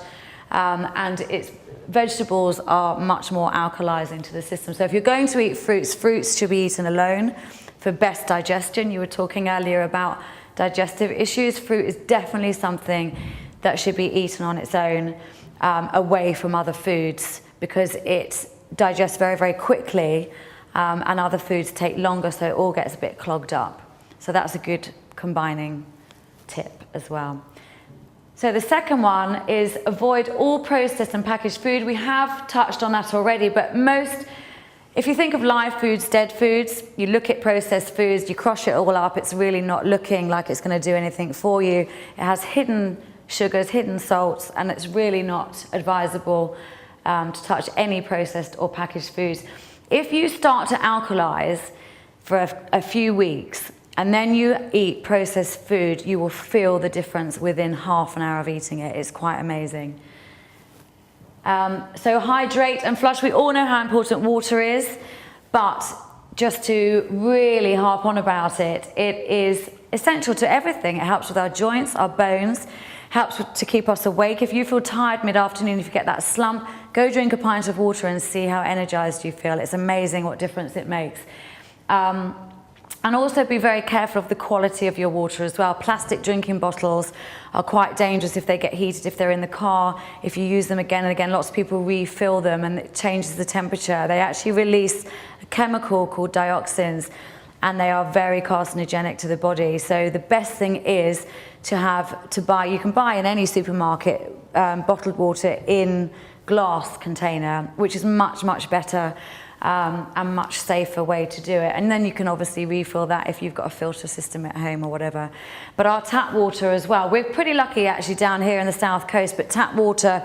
and vegetables are much more alkalizing to the system. So if you're going to eat fruits, fruits should be eaten alone for best digestion. You were talking earlier about digestive issues. Fruit is definitely something that should be eaten on its own, away from other foods, because it digests very, very quickly, and other foods take longer, so it all gets a bit clogged up. So that's a good combining tip as well. So the second one is avoid all processed and packaged food. We have touched on that already, but if you think of live foods, dead foods, you look at processed foods, you crush it all up, it's really not looking like it's going to do anything for you. It has hidden sugars, hidden salts, and it's really not advisable to touch any processed or packaged foods. If you start to alkalize for a few weeks, and then you eat processed food, you will feel the difference within half an hour of eating it. It's quite amazing. So hydrate and flush. We all know how important water is, but just to really harp on about it, it is essential to everything. It helps with our joints, our bones, helps to keep us awake. If you feel tired mid-afternoon, if you get that slump, go drink a pint of water and see how energized you feel. It's amazing what difference it makes. And also be very careful of the quality of your water as well. Plastic drinking bottles are quite dangerous if they get heated, if they're in the car, if you use them again and again. Lots of people refill them and it changes the temperature. They actually release a chemical called dioxins, and they are very carcinogenic to the body. So the best thing is to buy, you can buy in any supermarket bottled water in glass container, which is much, much better. And much safer way to do it. And then you can obviously refill that if you've got a filter system at home or whatever. But our tap water as well, we're pretty lucky actually down here in the south coast, but tap water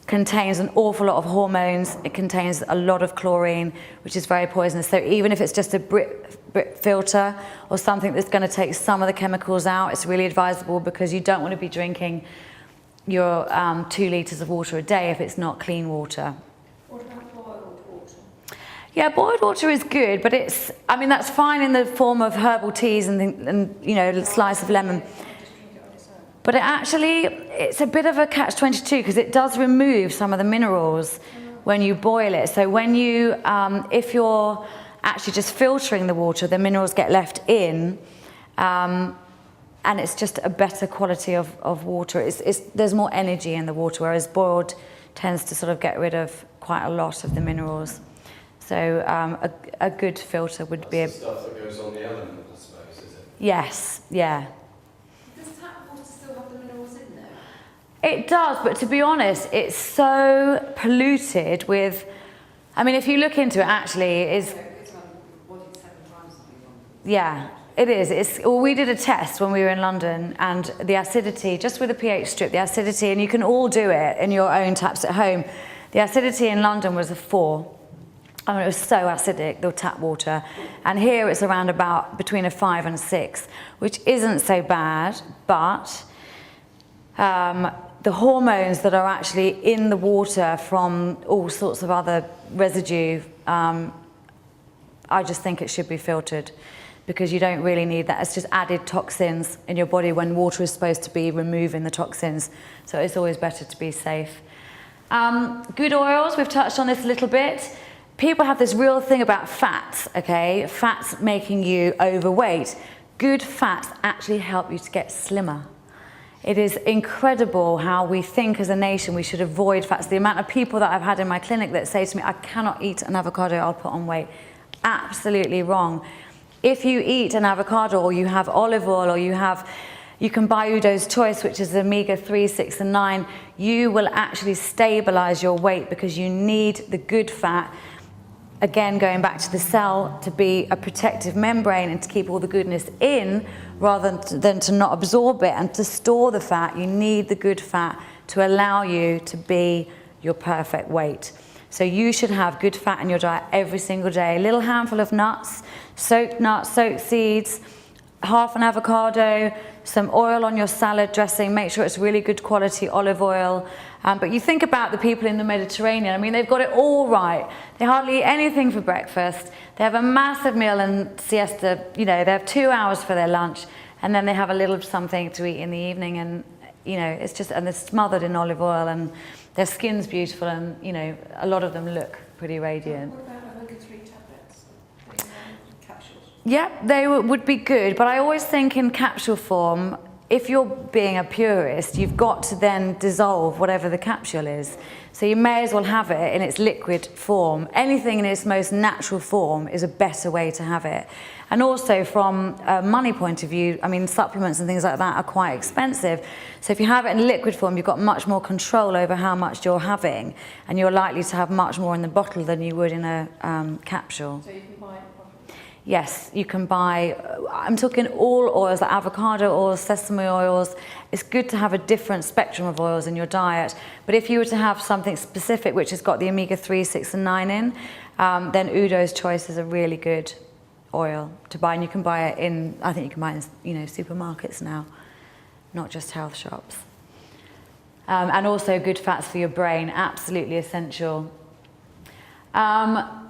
contains an awful lot of hormones. It contains a lot of chlorine, which is very poisonous. So even if it's just a Brit filter or something that's going to take some of the chemicals out, it's really advisable, because you don't want to be drinking your 2 litres of water a day if it's not clean water. Yeah, boiled water is good, but that's fine in the form of herbal teas and you know, a slice of lemon. But it's a bit of a catch-22, because it does remove some of the minerals when you boil it. So when you, if you're actually just filtering the water, the minerals get left in, and it's just a better quality of water. There's more energy in the water, whereas boiled tends to sort of get rid of quite a lot of the minerals. So a good filter would be the stuff that goes on the element, I suppose, is it? Yes, yeah. Does tap water still have the minerals in there? It does, but to be honest, it's so polluted with, I mean, if you look into it, actually, It's bodied 7 times. Yeah, it is. Well, we did a test when we were in London, and the acidity, just with a pH strip, the acidity, and you can all do it in your own taps at home, the acidity in London was a 4. I mean, it was so acidic, the tap water. And here it's around about between a 5 and a 6, which isn't so bad, but the hormones that are actually in the water from all sorts of other residue, I just think it should be filtered, because you don't really need that. It's just added toxins in your body when water is supposed to be removing the toxins. So it's always better to be safe. Good oils, we've touched on this a little bit. People have this real thing about fats, okay? Fats making you overweight. Good fats actually help you to get slimmer. It is incredible how we think as a nation we should avoid fats. The amount of people that I've had in my clinic that say to me, I cannot eat an avocado, I'll put on weight. Absolutely wrong. If you eat an avocado, or you have olive oil, or you can buy Udo's Choice, which is omega-3, 6 and 9, you will actually stabilize your weight, because you need the good fat. Again, going back to the cell, to be a protective membrane and to keep all the goodness in, rather than to not absorb it and to store the fat. You need the good fat to allow you to be your perfect weight. So you should have good fat in your diet every single day. A little handful of nuts, soaked seeds, half an avocado, some oil on your salad dressing. Make sure it's really good quality olive oil. But you think about the people in the Mediterranean. I mean, they've got it all right. They hardly eat anything for breakfast. They have a massive meal and siesta. You know, they have 2 hours for their lunch, and then they have a little something to eat in the evening. And you know, it's just, and they're smothered in olive oil, and their skin's beautiful, and you know, a lot of them look pretty radiant. What about omega-3 tablets? Capsules? Yeah, they would be good, but I always think in capsule form, if you're being a purist, you've got to then dissolve whatever the capsule is. So you may as well have it in its liquid form. Anything in its most natural form is a better way to have it. And also from a money point of view, I mean, supplements and things like that are quite expensive. So if you have it in liquid form, you've got much more control over how much you're having, and you're likely to have much more in the bottle than you would in a capsule. So you can buy it in bottles? Yes, you can buy, I'm talking all oils, like avocado oils, sesame oils. It's good to have a different spectrum of oils in your diet. But if you were to have something specific which has got the omega-3, 6 and 9 in, then Udo's Choice is a really good oil to buy. And you can buy it in, I think you can buy it in, you know, supermarkets now, not just health shops. And also good fats for your brain, absolutely essential.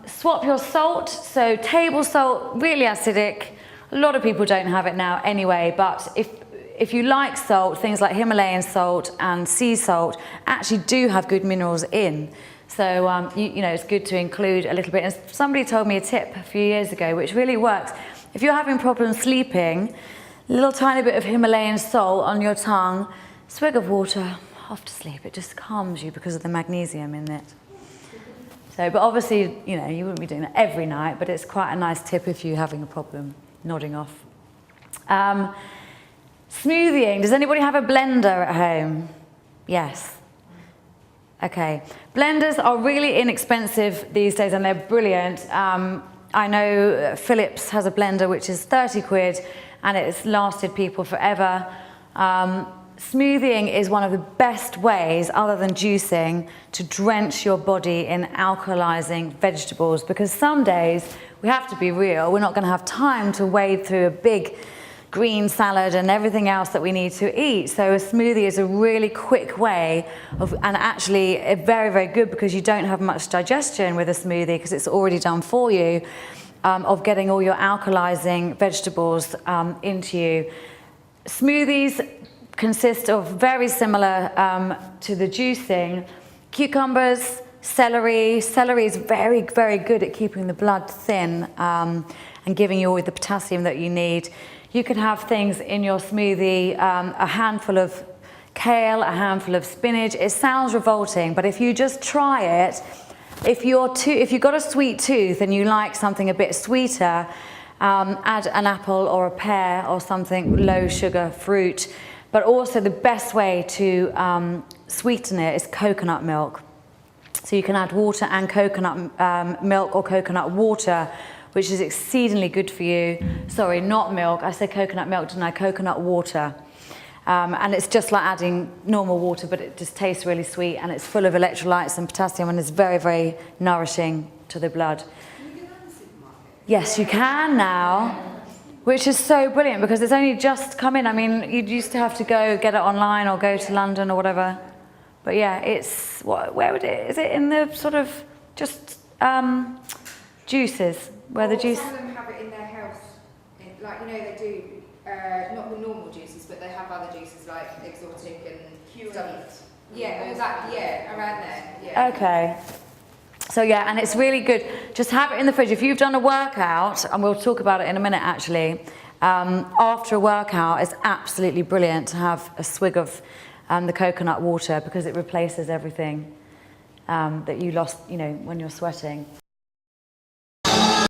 Swap your salt, so table salt, really acidic. A lot of people don't have it now anyway, but if you like salt, things like Himalayan salt and sea salt actually do have good minerals in. So, you know, it's good to include a little bit. And somebody told me a tip a few years ago, which really works. If you're having problems sleeping, a little tiny bit of Himalayan salt on your tongue, swig of water, off to sleep. It just calms you because of the magnesium in it. So, but obviously, you know, you wouldn't be doing that every night, but it's quite a nice tip if you're having a problem nodding off. Smoothieing. Does anybody have a blender at home? Yes. Okay. Blenders are really inexpensive these days and they're brilliant. I know Philips has a blender which is 30 quid and it's lasted people forever. Smoothieing is one of the best ways, other than juicing, to drench your body in alkalizing vegetables, because some days, we have to be real, we're not going to have time to wade through a big green salad and everything else that we need to eat. So a smoothie is a really quick way of, and actually very, very good because you don't have much digestion with a smoothie because it's already done for you, of getting all your alkalizing vegetables into you. Smoothies consist of very similar to the juicing. Cucumbers, celery. Celery is very, very good at keeping the blood thin and giving you all the potassium that you need. You can have things in your smoothie, a handful of kale, a handful of spinach. It sounds revolting, but if you just try it, if you've got a sweet tooth and you like something a bit sweeter, add an apple or a pear or something, low sugar fruit. But also the best way to sweeten it is coconut milk. So you can add water and coconut milk or coconut water, which is exceedingly good for you. Sorry, not milk. I said coconut milk, didn't I? Coconut water. And it's just like adding normal water, but it just tastes really sweet and it's full of electrolytes and potassium and it's very, very nourishing to the blood. Can you get that in the supermarket? Yes, you can now. Which is so brilliant because it's only just come in. I mean, you used to have to go get it online or go to London or whatever. But yeah, it's, where would it, is it in the sort of just juices? Where the juice? Some of them have it in their house. Like, you know, they do, not the normal juices, but they have other juices like exotic and stuff. Yeah, all that, yeah, around there, yeah. Okay. So yeah, and it's really good. Just have it in the fridge. If you've done a workout, and we'll talk about it in a minute actually, after a workout, it's absolutely brilliant to have a swig of the coconut water because it replaces everything that you lost, you know, when you're sweating.